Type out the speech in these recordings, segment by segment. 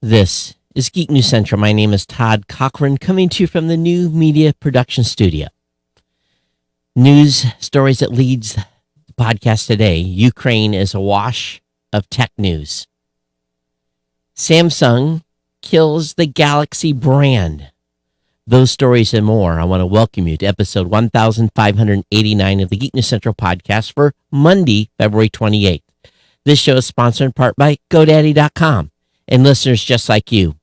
This is Geek News Central. My name is Todd Cochran, coming to you from the New Media Production Studio. News stories that leads the podcast today. Ukraine is awash of tech news. Samsung kills the Galaxy brand. Those stories and more. I want to welcome you to episode 1589 of the Geek News Central podcast for Monday, February 28th. This show is sponsored in part by GoDaddy.com. And listeners just like you.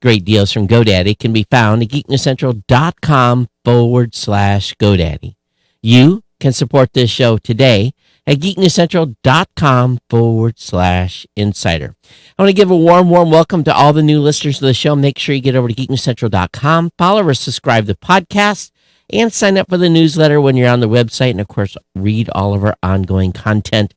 Great deals from GoDaddy can be found at geeknewscentral.com/GoDaddy. You can support this show today at geeknewscentral.com/insider. I want to give a warm welcome to all the new listeners of the show. Make sure you get over to geeknewscentral.com, follow or subscribe to the podcast, and sign up for the newsletter when you're on the website. And, of course, read all of our ongoing content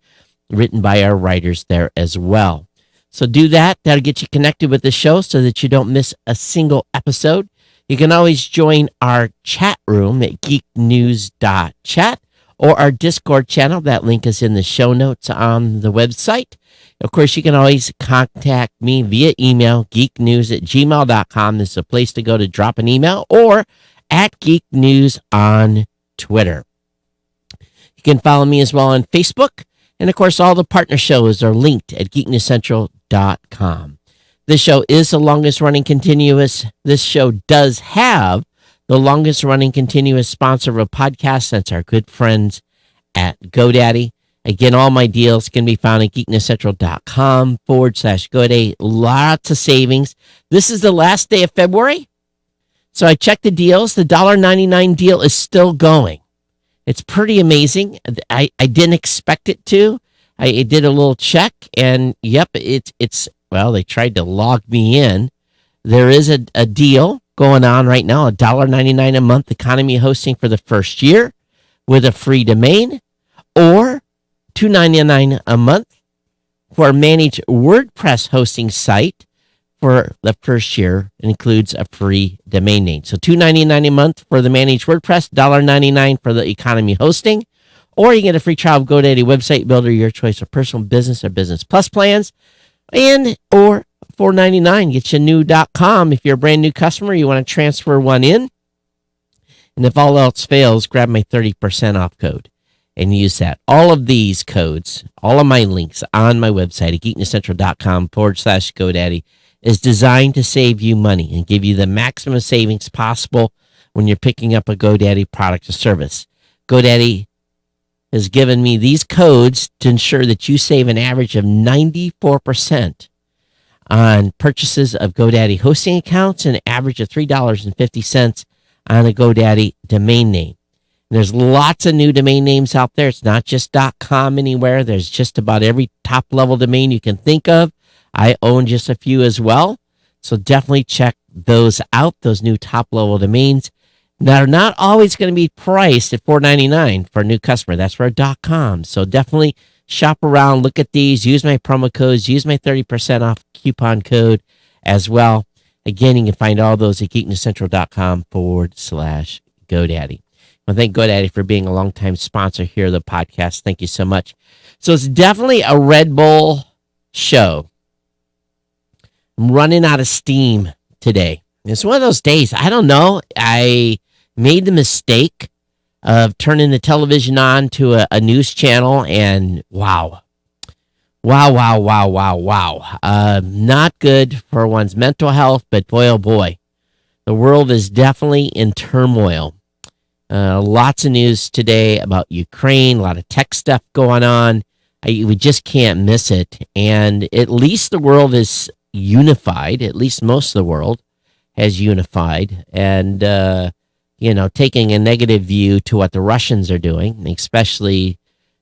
written by our writers there as well. So do that. That'll get you connected with the show so that you don't miss a single episode. You can always join our chat room at geeknews.chat or our Discord channel. That link is in the show notes on the website. Of course, you can always contact me via email, geeknews@gmail.com. This is a place to go to drop an email, or at Geek News on Twitter. You can follow me as well on Facebook. And, of course, all the partner shows are linked at geeknewscentral.com. This show is the longest running continuous. This show does have the longest running continuous sponsor of a podcast. That's our good friends at GoDaddy. Again, all my deals can be found at geeknewscentral.com/GoDaddy. Lots of savings. This is the last day of February. So I checked the deals. The $1.99 deal is still going. It's pretty amazing. I didn't expect it to. I did a little check, and yep, it's well, they tried to log me in. There is a deal going on right now, $1.99 a month economy hosting for the first year with a free domain, or $2.99 a month for a managed WordPress hosting site for the first year. It includes a free domain name. So $2.99 a month for the managed WordPress, $1.99 for the economy hosting, or you get a free trial of GoDaddy website builder, your choice of personal business or business plus plans, and or $4.99 gets you a new .com. If you're a brand new customer, you want to transfer one in, and if all else fails, grab my 30% off code and use that. All of these codes, all of my links on my website at geeknewscentral.com/GoDaddy is designed to save you money and give you the maximum savings possible when you're picking up a GoDaddy product or service. GoDaddy has given me these codes to ensure that you save an average of 94% on purchases of GoDaddy hosting accounts and an average of $3.50 on a GoDaddy domain name. And there's lots of new domain names out there. It's not just .com anywhere. There's just about every top-level domain you can think of. I own just a few as well, so definitely check those out, those new top-level domains. They're not always going to be priced at $4.99 for a new customer. That's for a .com, so definitely shop around, look at these, use my promo codes, use my 30% off coupon code as well. Again, you can find all those at geeknewscentral.com/GoDaddy. I thank GoDaddy for being a longtime sponsor here of the podcast. Thank you so much. So it's definitely a Red Bull show. I'm running out of steam today. It's one of those days. I don't know. I made the mistake of turning the television on to a news channel, and wow. Not good for one's mental health, but boy, oh boy. The world is definitely in turmoil. Lots of news today about Ukraine, a lot of tech stuff going on. We just can't miss it. And at least the world is unified. At least most of the world has unified. And, taking a negative view to what the Russians are doing, especially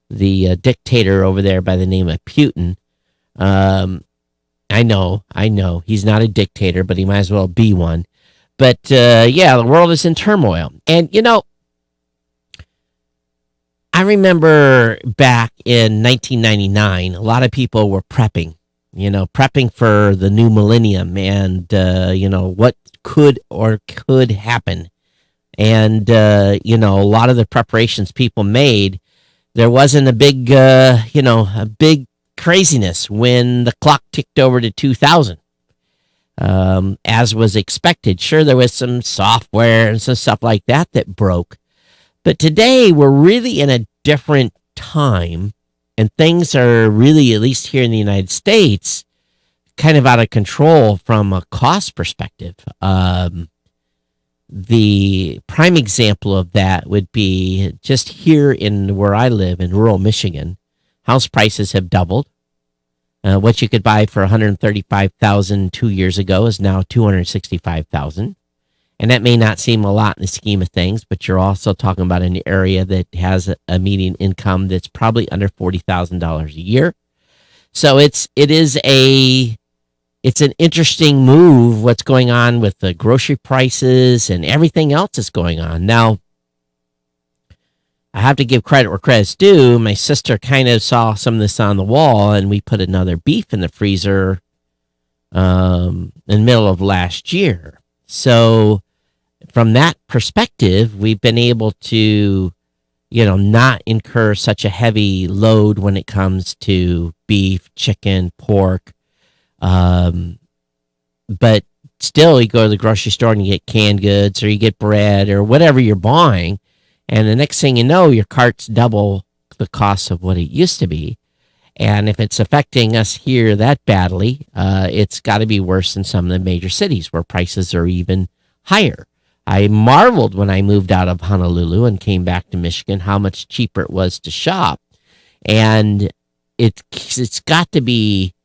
the dictator over there by the name of Putin. I know. He's not a dictator, but he might as well be one. But, the world is in turmoil. And, I remember back in 1999, a lot of people were prepping for the new millennium and, what could happen. And, a lot of the preparations people made, there wasn't a big craziness when the clock ticked over to 2000. as was expected. Sure, there was some software and some stuff like that that broke. But today, we're really in a different time, and things are really, at least here in the United States, kind of out of control from a cost perspective. The prime example of that would be just here in where I live in rural Michigan. House prices have doubled. What you could buy for $135,000 2 years ago is now $265,000. And that may not seem a lot in the scheme of things, but you're also talking about an area that has a median income that's probably under $40,000 a year. So it's an interesting move, what's going on with the grocery prices and everything else that's going on. Now, I have to give credit where credit's due. My sister kind of saw some of this on the wall, and we put another beef in the freezer in the middle of last year. So from that perspective, we've been able to, not incur such a heavy load when it comes to beef, chicken, pork. But still, you go to the grocery store and you get canned goods, or you get bread, or whatever you're buying. And the next thing you know, your cart's double the cost of what it used to be. And if it's affecting us here that badly, it's got to be worse in some of the major cities where prices are even higher. I marveled when I moved out of Honolulu and came back to Michigan how much cheaper it was to shop. And it's got to be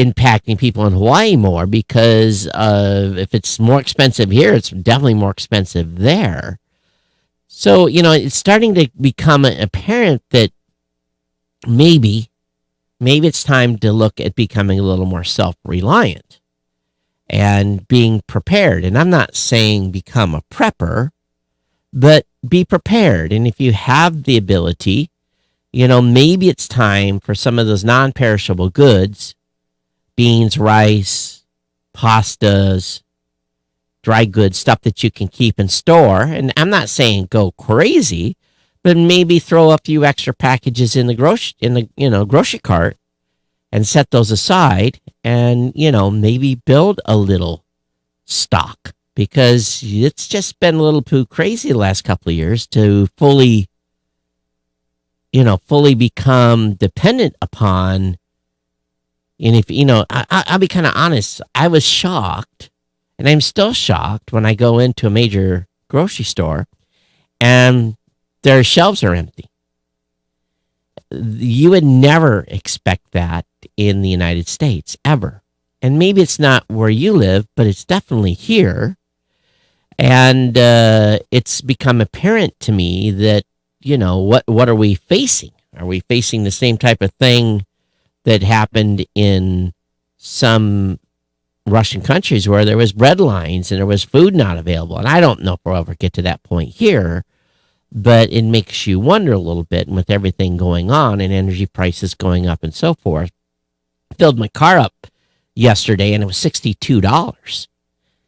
impacting people in Hawaii more, because if it's more expensive here, it's definitely more expensive there. So, it's starting to become apparent that maybe it's time to look at becoming a little more self-reliant and being prepared. And I'm not saying become a prepper, but be prepared. And if you have the ability, maybe it's time for some of those non-perishable goods, beans, rice, pastas, dry goods, stuff that you can keep and store. And I'm not saying go crazy, but maybe throw a few extra packages in the grocery cart and set those aside, and maybe build a little stock, because it's just been a little too crazy the last couple of years to fully become dependent upon. And if I'll be kind of honest, I was shocked. And I'm still shocked when I go into a major grocery store and their shelves are empty. You would never expect that in the United States, ever. And maybe it's not where you live, but it's definitely here. And it's become apparent to me that, what are we facing? Are we facing the same type of thing that happened in some Russian countries where there was bread lines and there was food not available? And I don't know if we'll ever get to that point here, but it makes you wonder a little bit. And with everything going on and energy prices going up and so forth, I filled my car up yesterday and it was $62.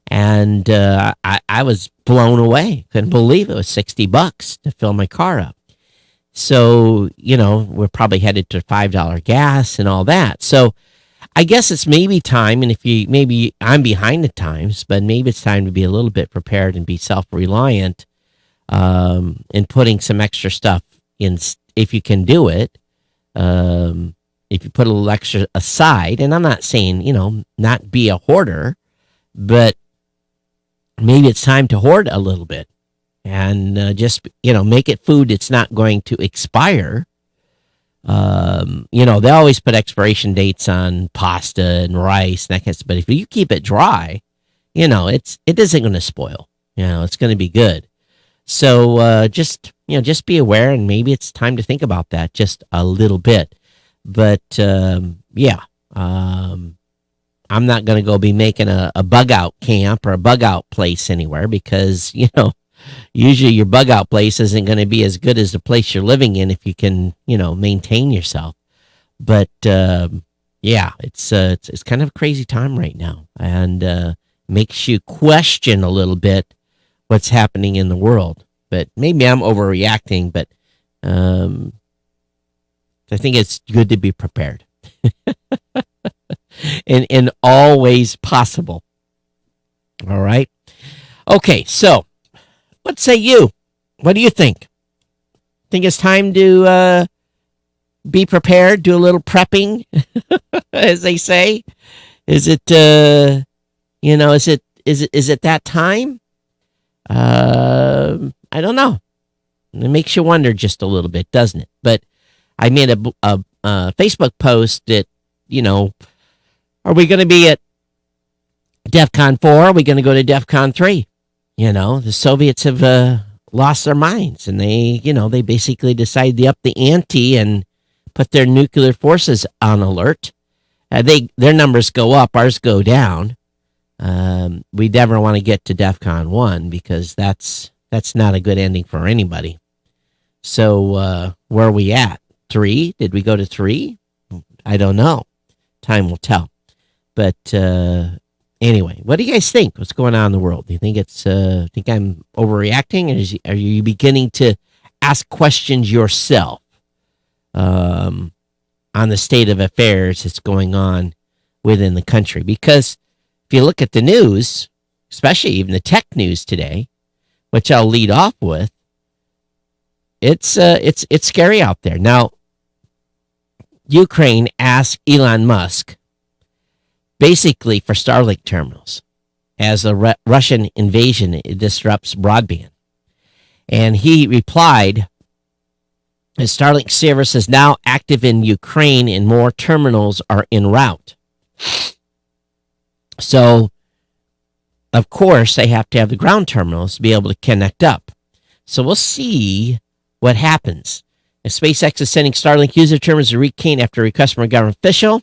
And I was blown away. Couldn't believe it was $60 to fill my car up. So, we're probably headed to $5 gas and all that. So I guess it's maybe time, and maybe I'm behind the times, but maybe it's time to be a little bit prepared and be self-reliant, in putting some extra stuff in, if you can do it. If you put a little extra aside, and I'm not saying, not be a hoarder, but maybe it's time to hoard a little bit, and just, make it food that's not going to expire. They always put expiration dates on pasta and rice and that kind of stuff. But if you keep it dry, it isn't going to spoil. It's going to be good. So just be aware, and maybe it's time to think about that just a little bit. But I'm not going to go be making a bug out camp or a bug out place anywhere, because usually your bug out place isn't going to be as good as the place you're living in if you can, maintain yourself. But it's kind of a crazy time right now, and makes you question a little bit what's happening in the world. But maybe I'm overreacting, but I think it's good to be prepared. in all ways possible. All right. Okay, so what say you? What do you think? Think it's time to be prepared, do a little prepping, as they say? Is it is it that time? I don't know. It makes you wonder just a little bit, doesn't it? But I made a Facebook post that, are we going to be at DEFCON 4? Are we going to go to DEFCON 3? The Soviets have lost their minds, and they basically decided to up the ante and put their nuclear forces on alert. Their numbers go up, ours go down. We never want to get to DEFCON 1 because that's not a good ending for anybody. So where are we at? 3? Did we go to 3? I don't know. Time will tell. But anyway, what do you guys think? What's going on in the world? Do you think think I'm overreacting, or are you beginning to ask questions yourself on the state of affairs that's going on within the country? Because if you look at the news, especially even the tech news today, which I'll lead off with, it's scary out there. Now, Ukraine asked Elon Musk basically for Starlink terminals as the Russian invasion disrupts broadband. And he replied, the Starlink service is now active in Ukraine and more terminals are en route. So, of course, they have to have the ground terminals to be able to connect up. So we'll see what happens. If SpaceX is sending Starlink user terminals to Ukraine after a request from a government official,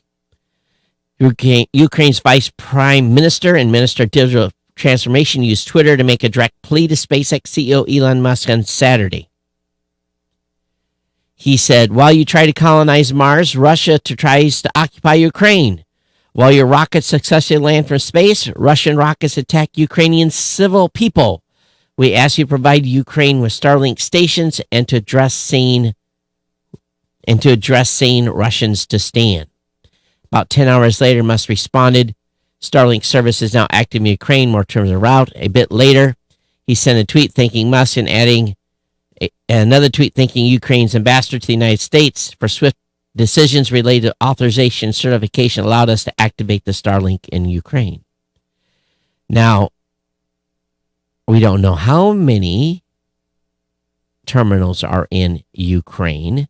Ukraine's Vice Prime Minister and Minister of Digital Transformation used Twitter to make a direct plea to SpaceX CEO Elon Musk on Saturday. He said, while you try to colonize Mars, Russia tries to occupy Ukraine. While your rockets successfully land from space, Russian rockets attack Ukrainian civil people. We ask you to provide Ukraine with Starlink stations and to address saying Russians to stand. About 10 hours later, Musk responded, Starlink service is now active in Ukraine, more terminals are route. A bit later, he sent a tweet thanking Musk and adding another tweet thanking Ukraine's ambassador to the United States for swift decisions related to authorization certification allowed us to activate the Starlink in Ukraine. Now, we don't know how many terminals are in Ukraine.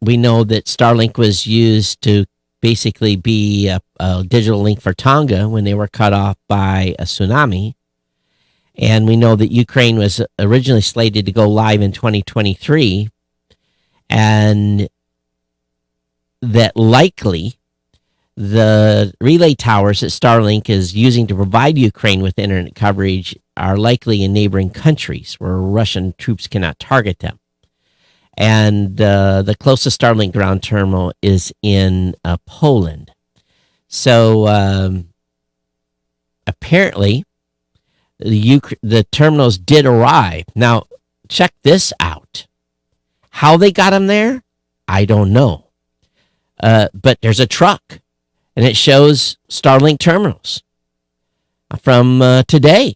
We know that Starlink was used to basically be a digital link for Tonga when they were cut off by a tsunami. And we know that Ukraine was originally slated to go live in 2023, and that likely the relay towers that Starlink is using to provide Ukraine with internet coverage are likely in neighboring countries where Russian troops cannot target them. And the closest Starlink ground terminal is in Poland. So apparently, the terminals did arrive. Now, check this out. How they got them there, I don't know. But there's a truck, and it shows Starlink terminals from today.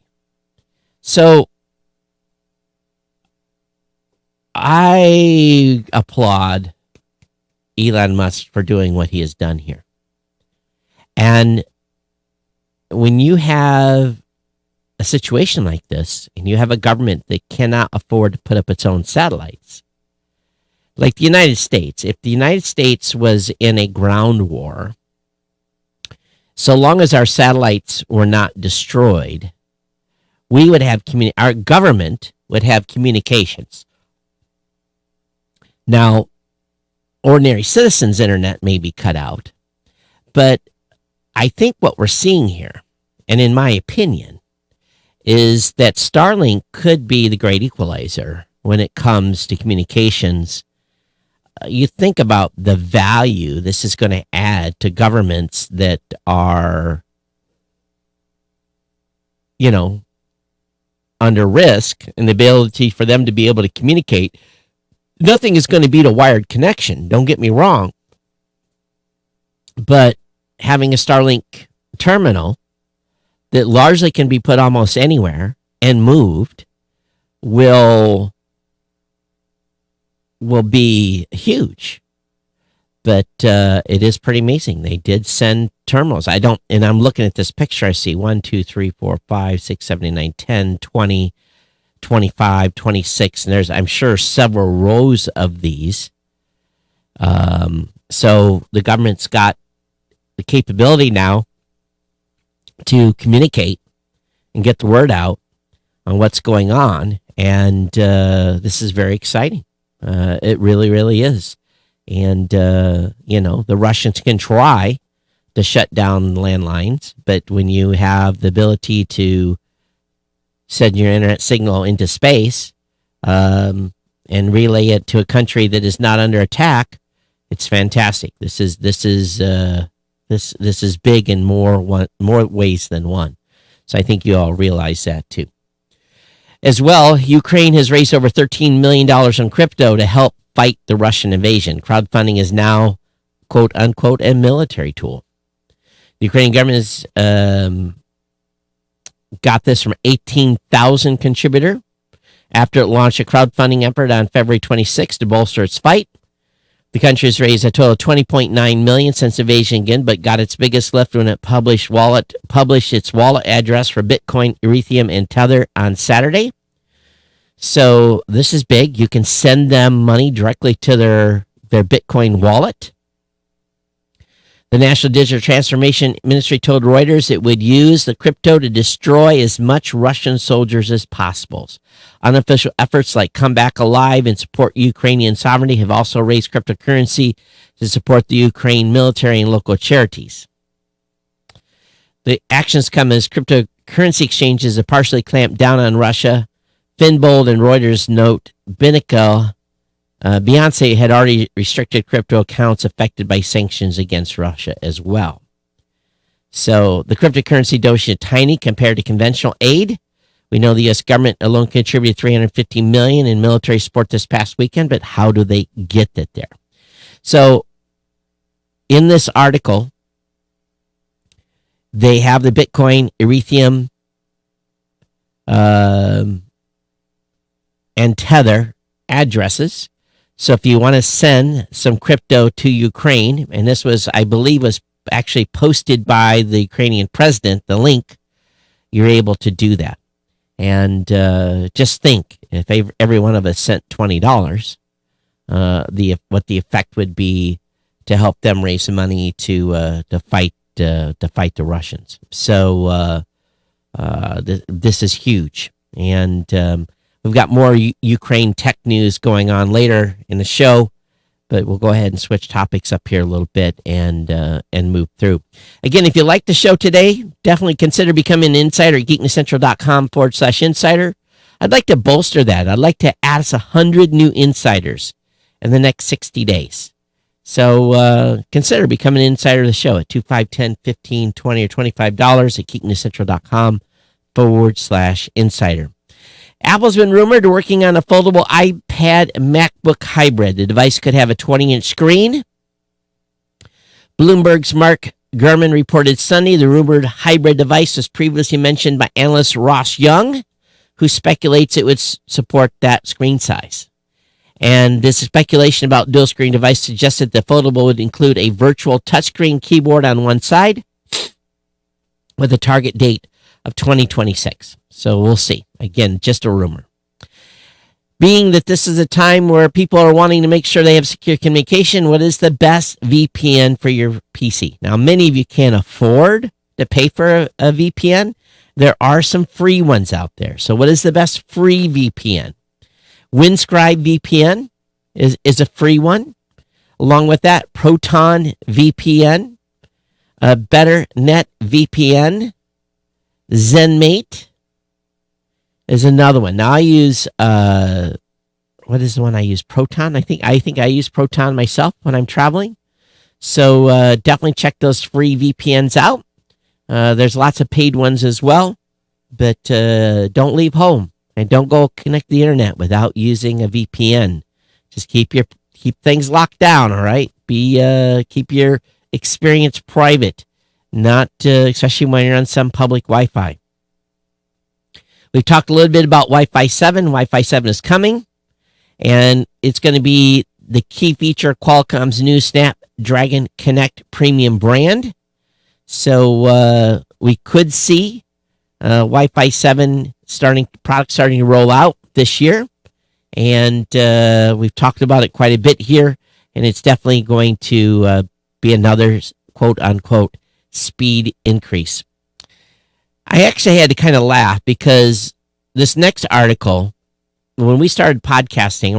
So I applaud Elon Musk for doing what he has done here. And when you have a situation like this, and you have a government that cannot afford to put up its own satellites, like the United States, if the United States was in a ground war, so long as our satellites were not destroyed, we would have our government would have communications. Now, ordinary citizens' internet may be cut out, but I think what we're seeing here, and in my opinion, is that Starlink could be the great equalizer when it comes to communications. You think about the value this is going to add to governments that are, under risk, and the ability for them to be able to communicate Nothing is going to beat a wired connection. Don't get me wrong. But having a Starlink terminal that largely can be put almost anywhere and moved will be huge. But it is pretty amazing. They did send terminals. And I'm looking at this picture. I see 1, 2, 3, 4, 5, 6, 7, 8, 9, 10, 20, 25, 26. And there's, I'm sure, several rows of these. So the government's got the capability now to communicate and get the word out on what's going on. And this is very exciting. It really, really is. And, the Russians can try to shut down landlines, but when you have the ability to send your internet signal into space and relay it to a country that is not under attack, it's fantastic. This is big in more ways than one. So I think you all realize that too. As well, Ukraine has raised over $13 million on crypto to help fight the Russian invasion. Crowdfunding is now, quote unquote, a military tool. The Ukrainian government has got this from 18,000 contributor after it launched a crowdfunding effort on February 26 to bolster its fight. The country has raised a total of $20.9 million since invasion again, but got its biggest lift when it published its wallet address for Bitcoin, Ethereum, and Tether on Saturday. So this is big. You can send them money directly to their Bitcoin wallet. The National Digital Transformation Ministry told Reuters it would use the crypto to destroy as much Russian soldiers as possible. Unofficial efforts like Come Back Alive and Support Ukrainian Sovereignty have also raised cryptocurrency to support the Ukraine military and local charities. The actions come as cryptocurrency exchanges have partially clamped down on Russia. Finbold and Reuters note Beyonce had already restricted crypto accounts affected by sanctions against Russia as well. So the cryptocurrency donation is tiny compared to conventional aid. We know the U.S. government alone contributed $350 million in military support this past weekend, but how do they get it there? So in this article, they have the Bitcoin, Ethereum, and Tether addresses. So if you want to send some crypto to Ukraine, and this was, I believe, was actually posted by the Ukrainian president, the link, you're able to do that. And just think, if every one of us sent $20, what the effect would be to help them raise some money to fight the Russians. So this is huge, and we've got more Ukraine tech news going on later in the show, but we'll go ahead and switch topics up here a little bit and move through. Again, if you like the show today, definitely consider becoming an insider at geeknewscentral.com/insider. I'd like to bolster that. I'd like to add us 100 new insiders in the next 60 days. So consider becoming an insider of the show at $2, $5, $10, $15, $20, or $25 at geeknewscentral.com/insider. Apple's been rumored working on a foldable iPad MacBook hybrid. The device could have a 20-inch screen. Bloomberg's Mark Gurman reported Sunday the rumored hybrid device was previously mentioned by analyst Ross Young, who speculates it would support that screen size. And this speculation about dual screen device suggested the foldable would include a virtual touchscreen keyboard on one side with a target date of 2026. So we'll see. Again, just a rumor. Being that this is a time where people are wanting to make sure they have secure communication, what is the best VPN for your PC? Now, many of you can't afford to pay for a VPN. There are some free ones out there. So what is the best free VPN? Windscribe VPN is a free one. Along with that, Proton VPN, BetterNet VPN, ZenMate is another one. Now I use what is the one I use? Proton. I think I use Proton myself when I'm traveling. So definitely check those free VPNs out. There's lots of paid ones as well, but don't leave home and don't go connect the internet without using a VPN Just keep things locked down, all right? Keep your experience private, not especially when you're on some public Wi-Fi. We've talked a little bit about Wi-Fi 7. Wi-Fi 7 is coming, and it's going to be the key feature Qualcomm's new Snapdragon Connect premium brand. So we could see Wi-Fi 7 products starting to roll out this year, and we've talked about it quite a bit here, and it's definitely going to be another quote-unquote speed increase. I actually had to kind of laugh because this next article, when I started podcasting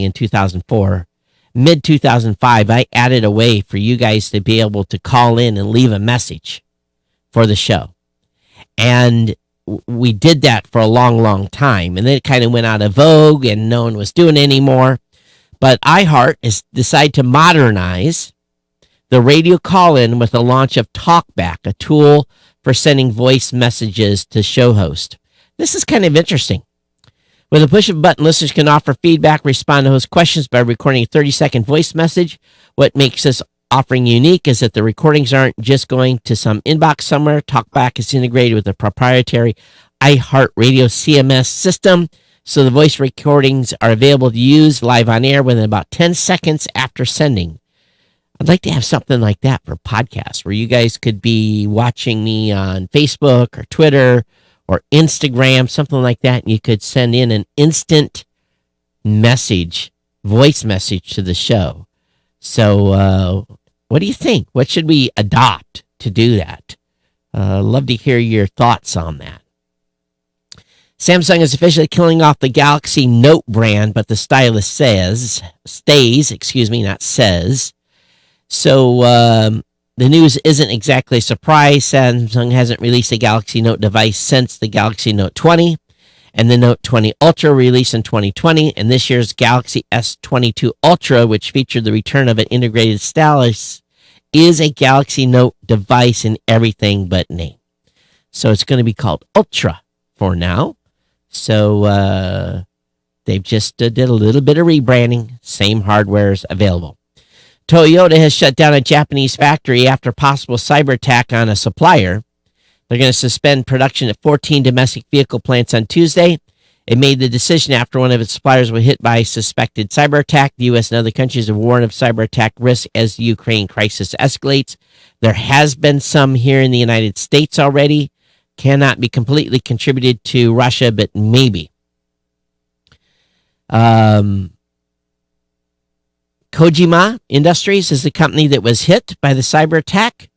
in 2004, mid-2005, I added a way for you guys to be able to call in and leave a message for the show. And we did that for a long, long time. And then it kind of went out of vogue and no one was doing it anymore. But iHeart has decided to modernize the radio call-in with the launch of TalkBack, a tool for sending voice messages to show hosts. This is kind of interesting. With a push of a button, listeners can offer feedback, respond to host questions by recording a 30-second voice message. What makes this offering unique is that the recordings aren't just going to some inbox somewhere. TalkBack is integrated with the proprietary iHeartRadio CMS system, so the voice recordings are available to use live on air within about 10 seconds after sending. I'd like to have something like that for podcasts where you guys could be watching me on Facebook or Twitter or Instagram, something like that, and you could send in an instant message, voice message to the show. So what do you think? What should we adopt to do that? Love to hear your thoughts on that. Samsung is officially killing off the Galaxy Note brand, but the stylus stays. So the news isn't exactly a surprise. Samsung hasn't released a Galaxy Note device since the Galaxy Note 20 and the Note 20 Ultra released in 2020, and this year's Galaxy S22 Ultra, which featured the return of an integrated stylus, is a Galaxy Note device in everything but name. So it's going to be called Ultra for now. So they've just did a little bit of rebranding. Same hardware is available. Toyota has shut down a Japanese factory after possible cyber attack on a supplier. They're going to suspend production at 14 domestic vehicle plants on Tuesday. It made the decision after one of its suppliers was hit by a suspected cyber attack. The U.S. and other countries have warned of cyber attack risk as the Ukraine crisis escalates. There has been some here in the United States already. Cannot be completely contributed to Russia, but maybe. Kojima Industries is the company that was hit by the cyber attack.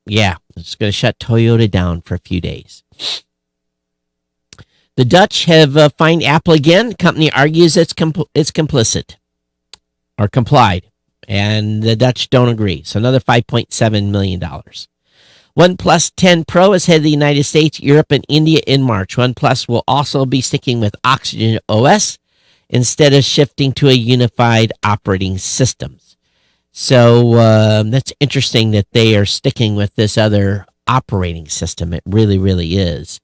Yeah, it's going to shut Toyota down for a few days. The Dutch have fined Apple again. The company argues it's complicit or complied, and the Dutch don't agree. So another $5.7 million. OnePlus 10 Pro is headed to the United States, Europe, and India in March. OnePlus will also be sticking with Oxygen OS instead of shifting to a unified operating systems. So that's interesting that they are sticking with this other operating system. It really, really is.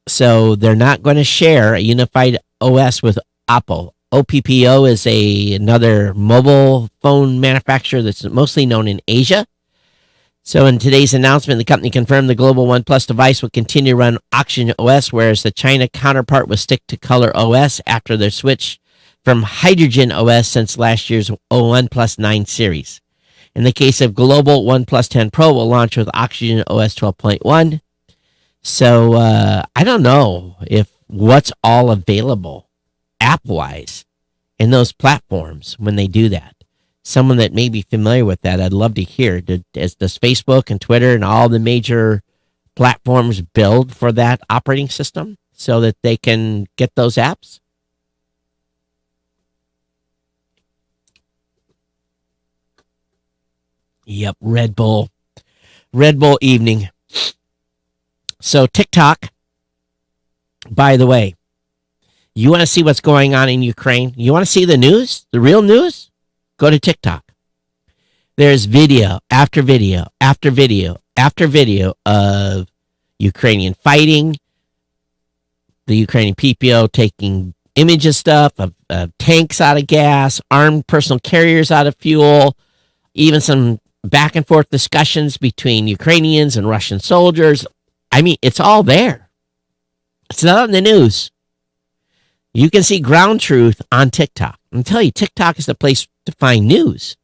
So they're not going to share a unified OS with Apple. OPPO is another mobile phone manufacturer that's mostly known in Asia. So in today's announcement, the company confirmed the global OnePlus device will continue to run Oxygen OS, whereas the China counterpart will stick to Color OS after their switch from Hydrogen OS since last year's OnePlus 9 series. In the case of global, OnePlus 10 Pro will launch with Oxygen OS 12.1. So I don't know if what's all available app-wise in those platforms when they do that. Someone that may be familiar with that, I'd love to hear. Does Facebook and Twitter and all the major platforms build for that operating system so that they can get those apps? Yep, Red Bull evening. So TikTok, by the way, you want to see what's going on in Ukraine? You want to see the news, the real news? Go to TikTok. There's video after video after video after video of Ukrainian fighting, the Ukrainian PPO taking image of stuff, of tanks out of gas, armed personal carriers out of fuel, even some back and forth discussions between Ukrainians and Russian soldiers. I mean, it's all there. It's not in the news. You can see ground truth on TikTok. I'm telling you, TikTok is the place to find news.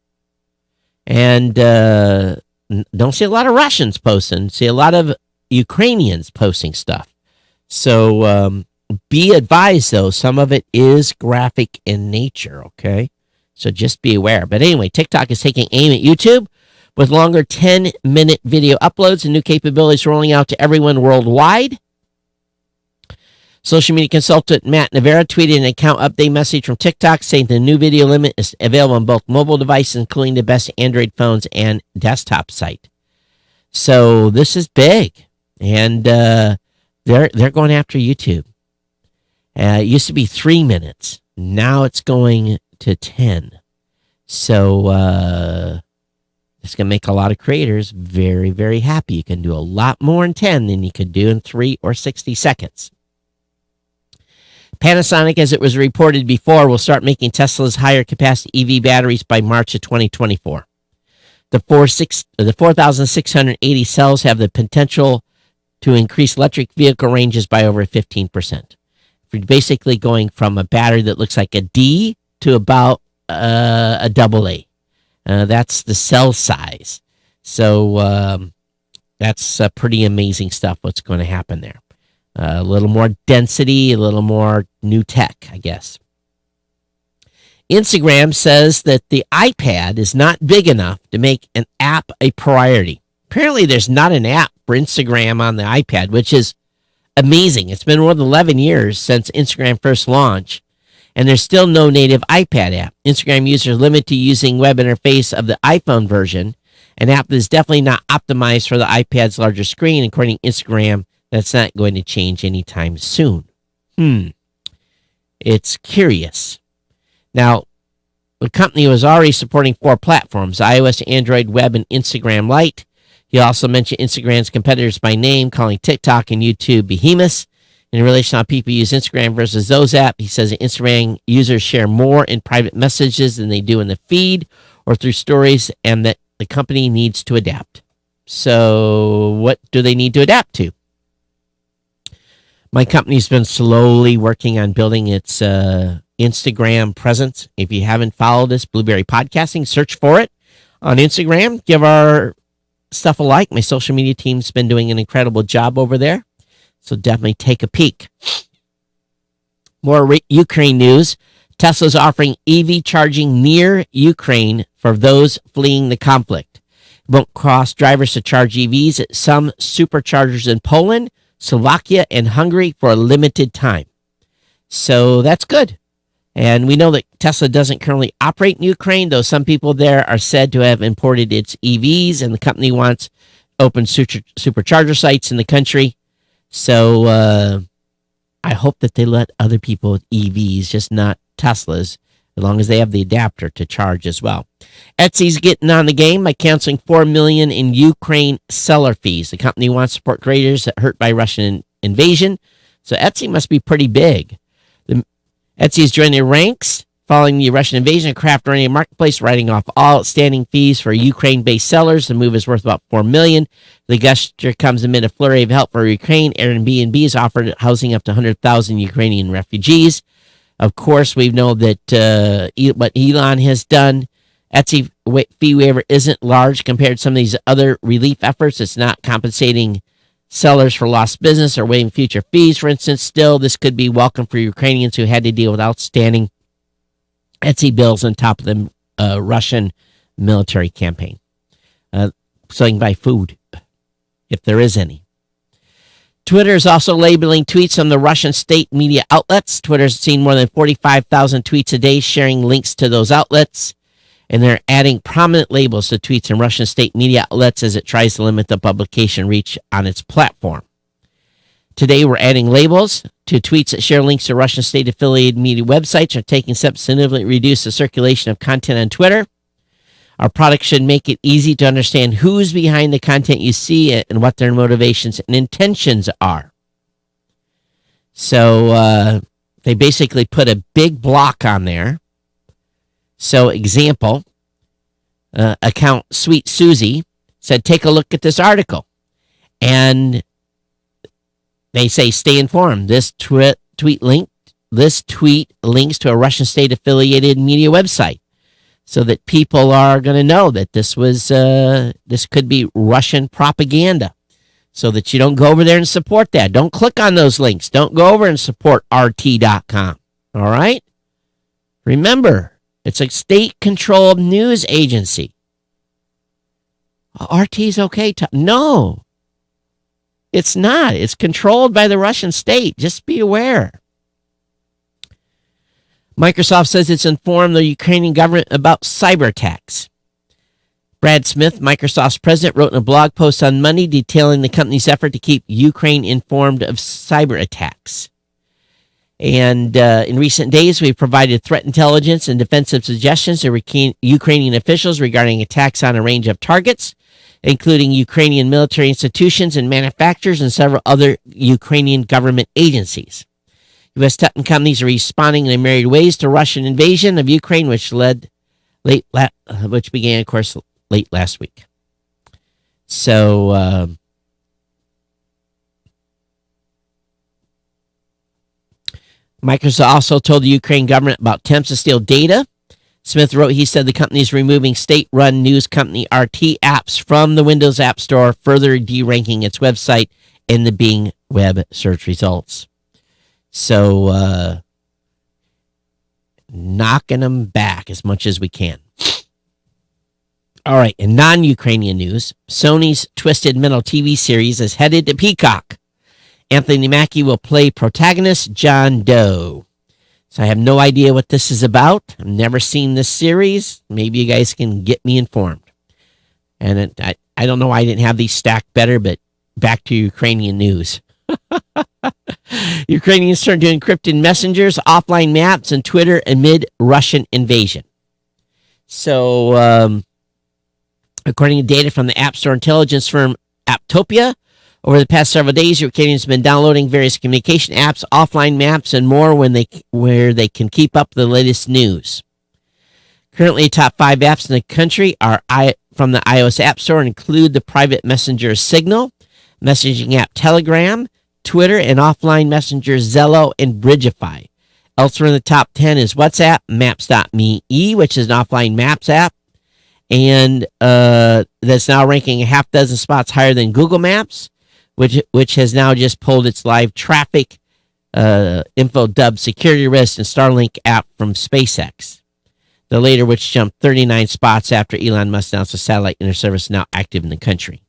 And don't see a lot of Russians posting. See a lot of Ukrainians posting stuff. So be advised, though, some of it is graphic in nature, okay? So just be aware. But anyway, TikTok is taking aim at YouTube with longer 10-minute video uploads and new capabilities rolling out to everyone worldwide. Social media consultant Matt Navarra tweeted an account update message from TikTok saying the new video limit is available on both mobile devices, including the best Android phones and desktop site. So this is big, and they're going after YouTube. It used to be 3 minutes. Now it's going to 10. So it's going to make a lot of creators very, very happy. You can do a lot more in 10 than you could do in 3 or 60 seconds. Panasonic, as it was reported before, will start making Tesla's higher capacity EV batteries by March of 2024. The 4,680 cells have the potential to increase electric vehicle ranges by over 15%. You're basically going from a battery that looks like a D to about a double A. That's the cell size. So that's pretty amazing stuff, what's going to happen there. A little more density, a little more new tech, I guess. Instagram says that the iPad is not big enough to make an app a priority. Apparently, there's not an app for Instagram on the iPad, which is amazing. It's been more than 11 years since Instagram first launched, and there's still no native iPad app. Instagram users are limited to using web interface of the iPhone version, an app that is definitely not optimized for the iPad's larger screen. According to Instagram, that's not going to change anytime soon. It's curious. Now, the company was already supporting 4 platforms: iOS, Android, Web, and Instagram Lite. He also mentioned Instagram's competitors by name, calling TikTok and YouTube behemoths. In relation to how people use Instagram versus those apps, he says that Instagram users share more in private messages than they do in the feed or through stories, and that the company needs to adapt. So what do they need to adapt to? My company's been slowly working on building its Instagram presence. If you haven't followed us, Blueberry Podcasting, search for it on Instagram. Give our stuff a like. My social media team's been doing an incredible job over there. So definitely take a peek. More Ukraine news. Tesla's offering EV charging near Ukraine for those fleeing the conflict. It won't cost drivers to charge EVs at some superchargers in Poland, Slovakia, and Hungary for a limited time. So that's good. And we know that Tesla doesn't currently operate in Ukraine, though some people there are said to have imported its EVs, and the company wants open supercharger sites in the country. So I hope that they let other people with EVs, just not Teslas, as long as they have the adapter to charge as well. Etsy's getting on the game by canceling $4 million in Ukraine seller fees. The company wants to support creators that hurt by Russian invasion. So Etsy must be pretty big. Etsy is joining the ranks following the Russian invasion of craft-oriented marketplace, writing off all outstanding fees for Ukraine-based sellers. The move is worth about $4 million. The gesture comes amid a flurry of help for Ukraine. Airbnb has offered housing up to 100,000 Ukrainian refugees. Of course, we know that what Elon has done. Etsy fee waiver isn't large compared to some of these other relief efforts. It's not compensating sellers for lost business or waiving future fees, for instance. Still, this could be welcome for Ukrainians who had to deal with outstanding Etsy bills on top of the Russian military campaign. So you can buy food, if there is any. Twitter is also labeling tweets from the Russian state media outlets. Twitter's seen more than 45,000 tweets a day sharing links to those outlets, and they're adding prominent labels to tweets from Russian state media outlets as it tries to limit the publication reach on its platform. Today, we're adding labels to tweets that share links to Russian state-affiliated media websites, are taking steps to significantly reduce the circulation of content on Twitter. Our product should make it easy to understand who's behind the content you see and what their motivations and intentions are. So they basically put a big block on there. So example, account Sweet Susie said, take a look at this article. And they say, stay informed. This tweet links to a Russian state-affiliated media website, so that people are going to know that this could be Russian propaganda, so that you don't go over there and support that. Don't click on those links. Don't go over and support RT.com. All right? Remember, it's a state-controlled news agency. RT's okay. No, it's not. It's controlled by the Russian state. Just be aware. Microsoft says it's informed the Ukrainian government about cyber attacks. Brad Smith, Microsoft's president, wrote in a blog post on Monday detailing the company's effort to keep Ukraine informed of cyber attacks. And in recent days, we've provided threat intelligence and defensive suggestions to Ukrainian officials regarding attacks on a range of targets, including Ukrainian military institutions and manufacturers and several other Ukrainian government agencies. U.S. tech companies are responding in myriad ways to Russian invasion of Ukraine, which began, of course, late last week. So Microsoft also told the Ukraine government about attempts to steal data. Smith wrote, he said the company is removing state-run news company RT apps from the Windows App Store, further deranking its website in the Bing web search results. So, knocking them back as much as we can. All right, in non-Ukrainian news, Sony's Twisted Metal TV series is headed to Peacock. Anthony Mackie will play protagonist John Doe. So I have no idea what this is about. I've never seen this series. Maybe you guys can get me informed. And I don't know why I didn't have these stacked better, but back to Ukrainian news. Ukrainians turned to encrypted messengers, offline maps, and Twitter amid Russian invasion. So, according to data from the App Store intelligence firm Apptopia, over the past several days, Ukrainians have been downloading various communication apps, offline maps, and more where they can keep up the latest news. Currently, top 5 apps in the country are from the iOS App Store and include the private messenger Signal, messaging app Telegram, Twitter, and offline messenger Zello and Bridgeify. Elsewhere in the top 10 is WhatsApp, Maps.me, which is an offline maps app, and that's now ranking a half dozen spots higher than Google Maps, which has now just pulled its live traffic info dubbed security risk and Starlink app from SpaceX. The later, which jumped 39 spots after Elon Musk announced a satellite internet service now active in the country.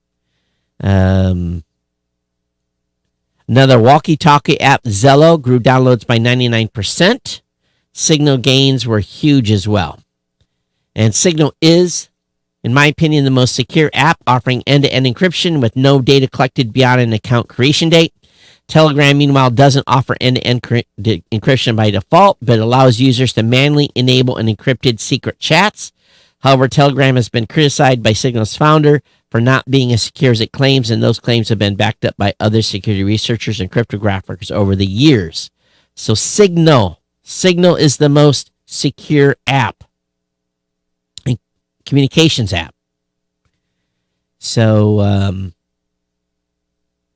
Another walkie-talkie app, Zello, grew downloads by 99%. Signal gains were huge as well. And Signal is, in my opinion, the most secure app, offering end-to-end encryption with no data collected beyond an account creation date. Telegram, meanwhile, doesn't offer end-to-end encryption by default, but allows users to manually enable an encrypted secret chats. However, Telegram has been criticized by Signal's founder for not being as secure as it claims, and those claims have been backed up by other security researchers and cryptographers over the years. So Signal is the most secure app, and communications app. So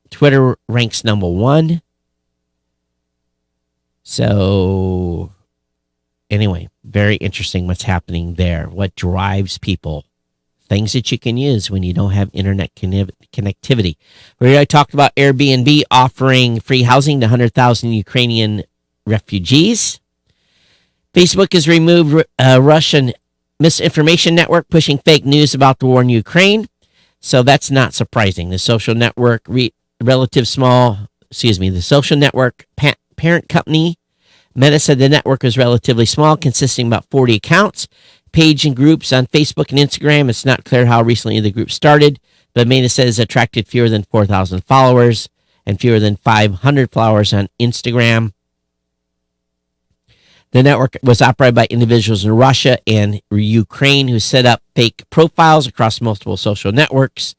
Twitter ranks number 1. So anyway, very interesting what's happening there. What drives people? Things that you can use when you don't have internet connectivity. We already talked about Airbnb offering free housing to 100,000 Ukrainian refugees. Facebook has removed Russian misinformation network pushing fake news about the war in Ukraine. So that's not surprising. The social network the social network parent company Meta said the network was relatively small, consisting of about 40 accounts, page and groups on Facebook and Instagram. It's not clear how recently the group started, but Meta says attracted fewer than 4,000 followers and fewer than 500 followers on Instagram. The network was operated by individuals in Russia and Ukraine who set up fake profiles across multiple social networks,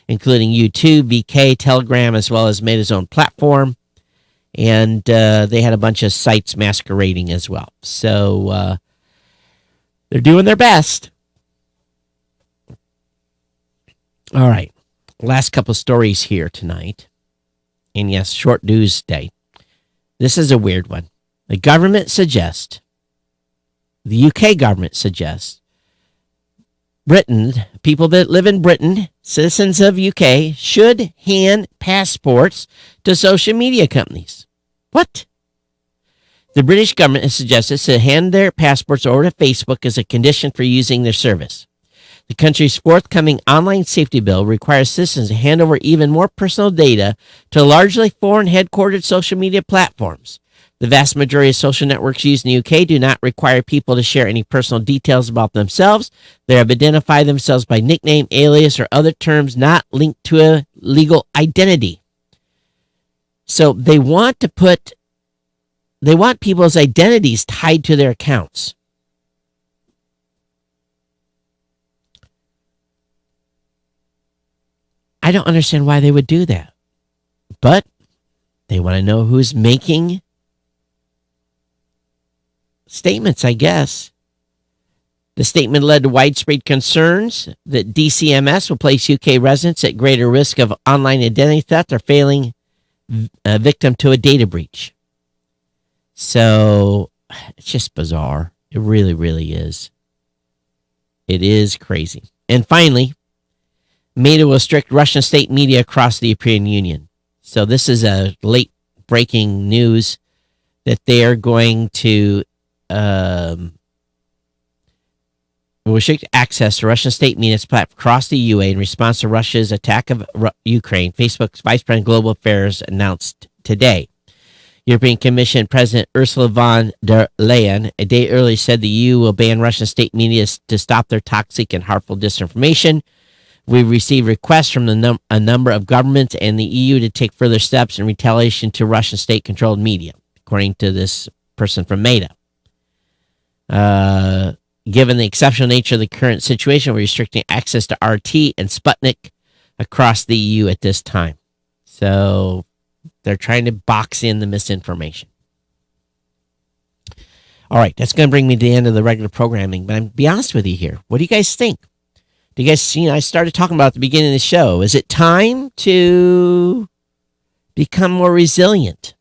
including YouTube, VK, Telegram, as well as Meta's own platform. And they had a bunch of sites masquerading as well. So they're doing their best. All right. Last couple of stories here tonight. And yes, short news day. This is a weird one. The UK government suggests, Britain, people that live in Britain, citizens of UK, should hand passports to social media companies. What? The British government has suggested to hand their passports over to Facebook as a condition for using their service. The country's forthcoming online safety bill requires citizens to hand over even more personal data to largely foreign headquartered social media platforms. The vast majority of social networks used in the UK do not require people to share any personal details about themselves. They have identified themselves by nickname, alias, or other terms not linked to a legal identity. So they want people's identities tied to their accounts. I don't understand why they would do that. But they want to know who's making statements, I guess. The statement led to widespread concerns that DCMS will place UK residents at greater risk of online identity theft or failing victim to a data breach. So it's just bizarre. It really, really is. It is crazy. And finally, Meta will restrict Russian state media across the European Union. So this is a late breaking news that they are going to restrict access to Russian state media platforms across the EU in response to Russia's attack of Ukraine. Facebook's Vice President of Global Affairs announced today. European Commission President Ursula von der Leyen a day earlier said the EU will ban Russian state media to stop their toxic and harmful disinformation. We've received requests from a number of governments and the EU to take further steps in retaliation to Russian state-controlled media, according to this person from Meta. Given the exceptional nature of the current situation, we're restricting access to RT and Sputnik across the EU at this time. So they're trying to box in the misinformation. All right, that's going to bring me to the end of the regular programming. But I'm be honest with you here. What do you guys think? Do you guys, I started talking about at the beginning of the show. Is it time to become more resilient?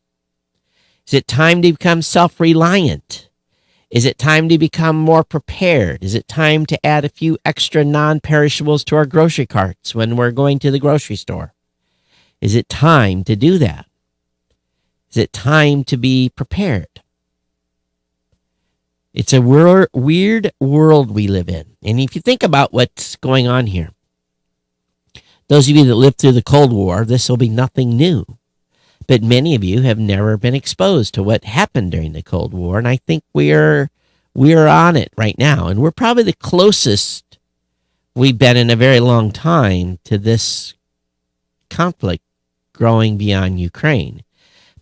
Is it time to become self-reliant? Is it time to become more prepared? Is it time to add a few extra non-perishables to our grocery carts when we're going to the grocery store? Is it time to do that? Is it time to be prepared? It's a weird world we live in. And if you think about what's going on here, those of you that lived through the Cold War, this will be nothing new. But many of you have never been exposed to what happened during the Cold War. And I think we're on it right now. And we're probably the closest we've been in a very long time to this conflict growing beyond Ukraine.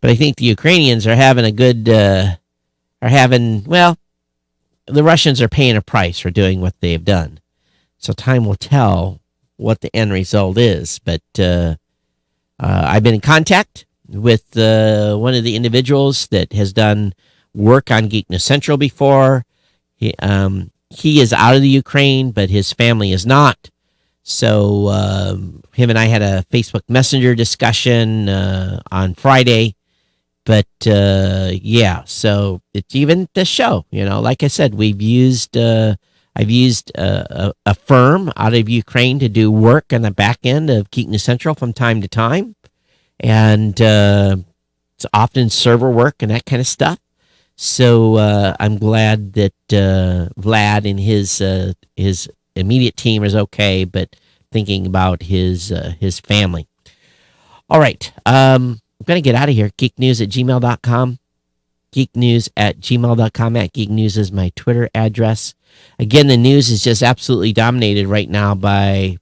But I think the Ukrainians are having the Russians are paying a price for doing what they've done. So time will tell what the end result is. But I've been in contact with one of the individuals that has done work on Geek News Central before. He is out of the Ukraine, but his family is not. So him and I had a Facebook Messenger discussion on Friday. But so it's even the show, like I said, I've used a firm out of Ukraine to do work on the back end of Geek News Central from time to time. And it's often server work and that kind of stuff. So I'm glad that Vlad and his immediate team is okay, but thinking about his family. All right. I'm going to get out of here. geeknews@gmail.com. geeknews@gmail.com. @geeknews is my Twitter address. Again, the news is just absolutely dominated right now by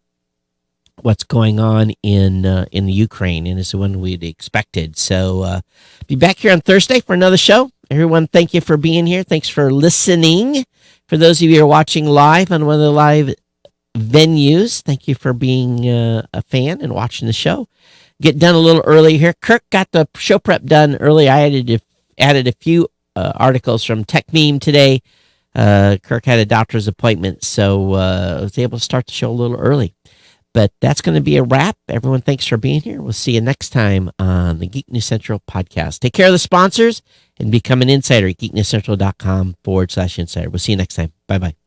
what's going on in the Ukraine, and it's the one we'd expected. So be back here on Thursday for another show. Everyone, thank you for being here. Thanks for listening. For those of you who are watching live on one of the live venues, thank you for being a fan and watching the show. get done a little early here. Kirk got the show prep done early. I added a few articles from Tech Meme today. Kirk had a doctor's appointment, so I was able to start the show a little early. But that's going to be a wrap. Everyone, thanks for being here. We'll see you next time on the Geek News Central podcast. Take care of the sponsors and become an insider at geeknewscentral.com/insider. We'll see you next time. Bye-bye.